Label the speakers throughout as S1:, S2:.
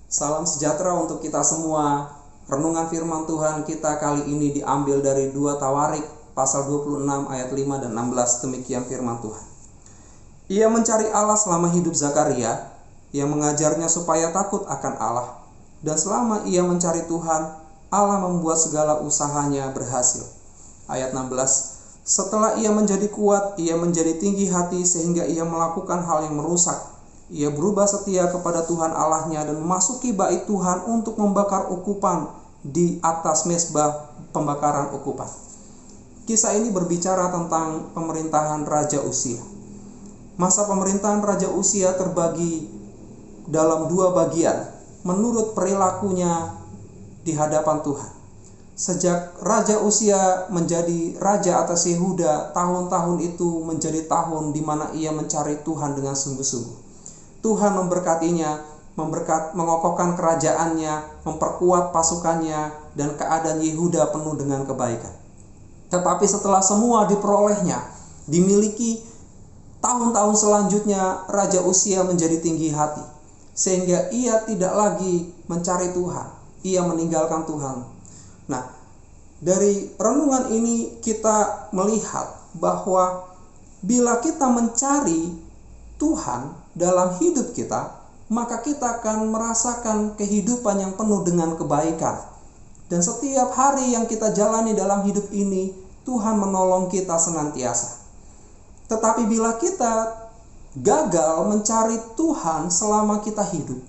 S1: Salam sejahtera untuk kita semua. Renungan firman Tuhan kita kali ini diambil dari 2 Tawarik pasal 26 ayat 5 dan 16. Demikian firman Tuhan. Ia mencari Allah selama hidup Zakaria. Ia mengajarnya supaya takut akan Allah. Dan selama ia mencari Tuhan, Allah membuat segala usahanya berhasil. Ayat 16. Setelah ia menjadi kuat, ia menjadi tinggi hati sehingga ia melakukan hal yang merusak. Ia berubah setia kepada Tuhan Allahnya dan memasuki bait Tuhan untuk membakar ukupan di atas mezbah pembakaran ukupan. Kisah ini berbicara tentang pemerintahan Raja Uzia. Masa pemerintahan Raja Uzia terbagi dalam 2 bagian menurut perilakunya di hadapan Tuhan. Sejak Raja Uzia menjadi raja atas Yehuda, tahun-tahun itu menjadi tahun di mana ia mencari Tuhan dengan sungguh-sungguh. Tuhan memberkatinya, mengokohkan kerajaannya, memperkuat pasukannya, dan keadaan Yehuda penuh dengan kebaikan. Tetapi setelah semua diperolehnya, dimiliki, tahun-tahun selanjutnya Raja Uzia menjadi tinggi hati, sehingga ia tidak lagi mencari Tuhan, ia meninggalkan Tuhan. Nah, dari renungan ini kita melihat bahwa bila kita mencari Tuhan dalam hidup kita, maka kita akan merasakan kehidupan yang penuh dengan kebaikan. Dan setiap hari yang kita jalani dalam hidup ini, Tuhan menolong kita senantiasa. Tetapi bila kita gagal mencari Tuhan selama kita hidup,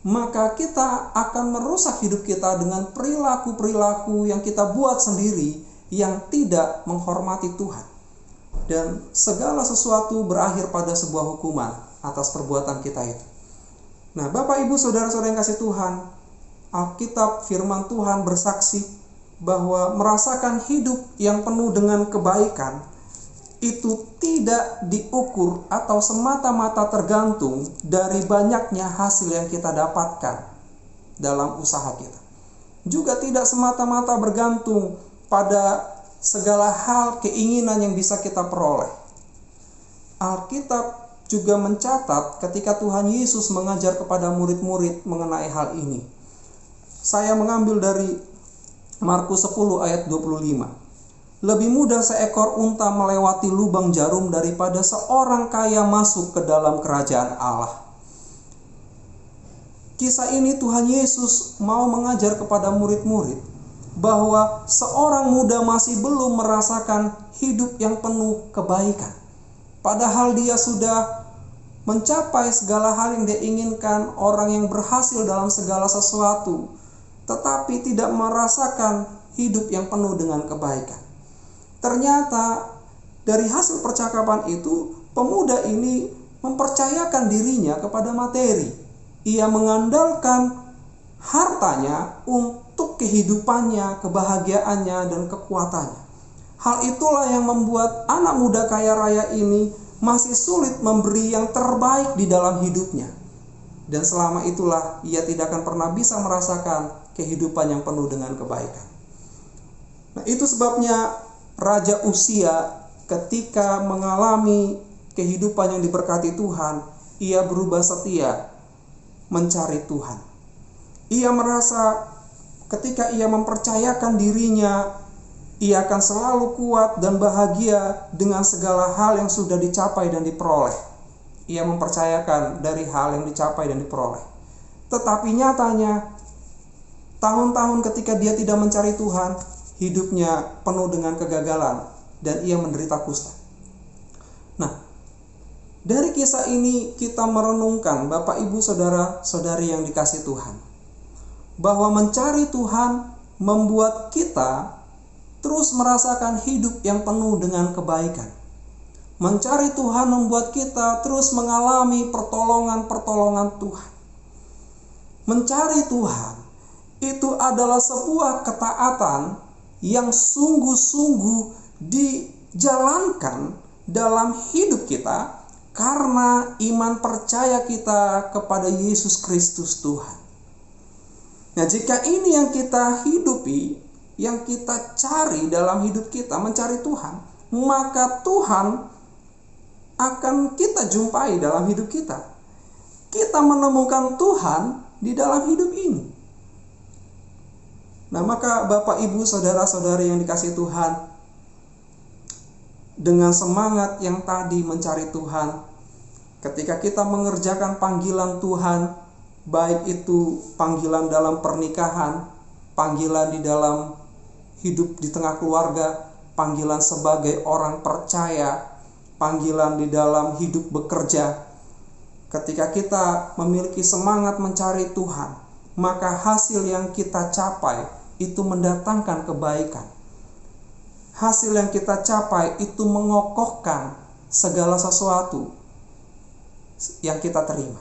S1: maka kita akan merusak hidup kita dengan perilaku-perilaku yang kita buat sendiri yang tidak menghormati Tuhan. Dan segala sesuatu berakhir pada sebuah hukuman atas perbuatan kita itu. Nah, Bapak, Ibu, Saudara-saudara yang kasih Tuhan, Alkitab firman Tuhan bersaksi bahwa merasakan hidup yang penuh dengan kebaikan itu tidak diukur atau semata-mata tergantung dari banyaknya hasil yang kita dapatkan dalam usaha kita. Juga tidak semata-mata bergantung pada segala hal keinginan yang bisa kita peroleh. Alkitab juga mencatat ketika Tuhan Yesus mengajar kepada murid-murid mengenai hal ini. Saya mengambil dari Markus 10 ayat 25. Lebih mudah seekor unta melewati lubang jarum daripada seorang kaya masuk ke dalam kerajaan Allah. Kisah ini Tuhan Yesus mau mengajar kepada murid-murid bahwa seorang muda masih belum merasakan hidup yang penuh kebaikan. Padahal dia sudah mencapai segala hal yang dia inginkan, orang yang berhasil dalam segala sesuatu, tetapi tidak merasakan hidup yang penuh dengan kebaikan. Ternyata dari hasil percakapan itu, pemuda ini mempercayakan dirinya kepada materi. Ia mengandalkan hartanya untuk kehidupannya, kebahagiaannya, dan kekuatannya. Hal itulah yang membuat anak muda kaya raya ini masih sulit memberi yang terbaik di dalam hidupnya. Dan selama itulah ia tidak akan pernah bisa merasakan kehidupan yang penuh dengan kebaikan. Nah, itu sebabnya Raja Uzia ketika mengalami kehidupan yang diberkati Tuhan, ia berubah setia mencari Tuhan. Ia merasa ketika ia mempercayakan dirinya, ia akan selalu kuat dan bahagia dengan segala hal yang sudah dicapai dan diperoleh. Ia mempercayakan dari hal yang dicapai dan diperoleh. Tetapi nyatanya, tahun-tahun ketika dia tidak mencari Tuhan, hidupnya penuh dengan kegagalan dan ia menderita kusta. Nah, dari kisah ini kita merenungkan, Bapak, Ibu, Saudara-saudari yang dikasih Tuhan, bahwa mencari Tuhan membuat kita terus merasakan hidup yang penuh dengan kebaikan. Mencari Tuhan membuat kita terus mengalami pertolongan-pertolongan Tuhan. Mencari Tuhan itu adalah sebuah ketaatan yang sungguh-sungguh dijalankan dalam hidup kita karena iman percaya kita kepada Yesus Kristus Tuhan. Nah, jika ini yang kita hidupi, yang kita cari dalam hidup kita, mencari Tuhan, maka Tuhan akan kita jumpai dalam hidup kita. kita menemukan Tuhan di dalam hidup ini. Nah, maka Bapak, Ibu, saudara-saudari yang dikasihi Tuhan, dengan semangat yang tadi mencari Tuhan, ketika kita mengerjakan panggilan Tuhan, baik itu panggilan dalam pernikahan, panggilan di dalam hidup di tengah keluarga, panggilan sebagai orang percaya, panggilan di dalam hidup bekerja, ketika kita memiliki semangat mencari Tuhan, maka hasil yang kita capai itu mendatangkan kebaikan. Hasil yang kita capai itu mengokohkan segala sesuatu yang kita terima.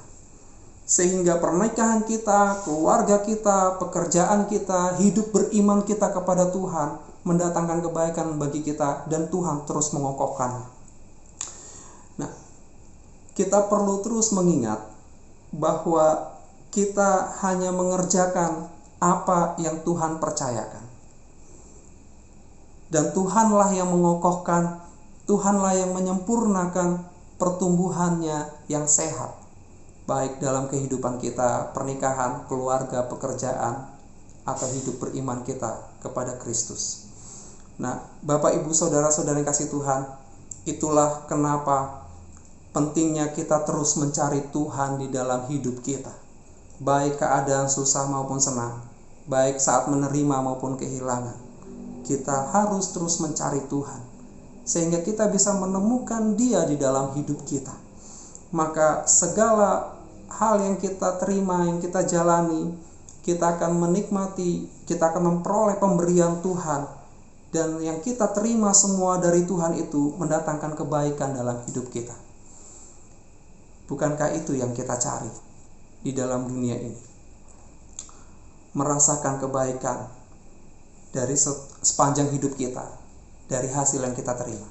S1: Sehingga pernikahan kita, keluarga kita, pekerjaan kita, hidup beriman kita kepada Tuhan mendatangkan kebaikan bagi kita, dan Tuhan terus mengokohkannya. Nah, kita perlu terus mengingat bahwa kita hanya mengerjakan apa yang Tuhan percayakan. Dan Tuhanlah yang mengokohkan, Tuhanlah yang menyempurnakan pertumbuhannya yang sehat, baik dalam kehidupan kita, pernikahan, keluarga, pekerjaan, atau hidup beriman kita kepada Kristus. Nah, Bapak, Ibu, saudara-saudara yang kasih Tuhan, itulah kenapa pentingnya kita terus mencari Tuhan di dalam hidup kita, baik keadaan susah maupun senang, baik saat menerima maupun kehilangan. Kita harus terus mencari Tuhan, sehingga kita bisa menemukan Dia di dalam hidup kita. Maka segala hal yang kita terima, yang kita jalani, kita akan menikmati, kita akan memperoleh pemberian Tuhan. Dan yang kita terima semua dari Tuhan itu mendatangkan kebaikan dalam hidup kita. Bukankah itu yang kita cari di dalam dunia ini? Merasakan kebaikan dari sepanjang hidup kita, dari hasil yang kita terima.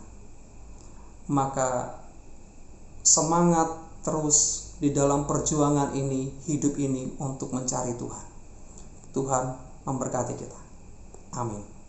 S1: Maka semangat terus di dalam perjuangan ini, hidup ini, untuk mencari Tuhan. Tuhan memberkati kita. Amin.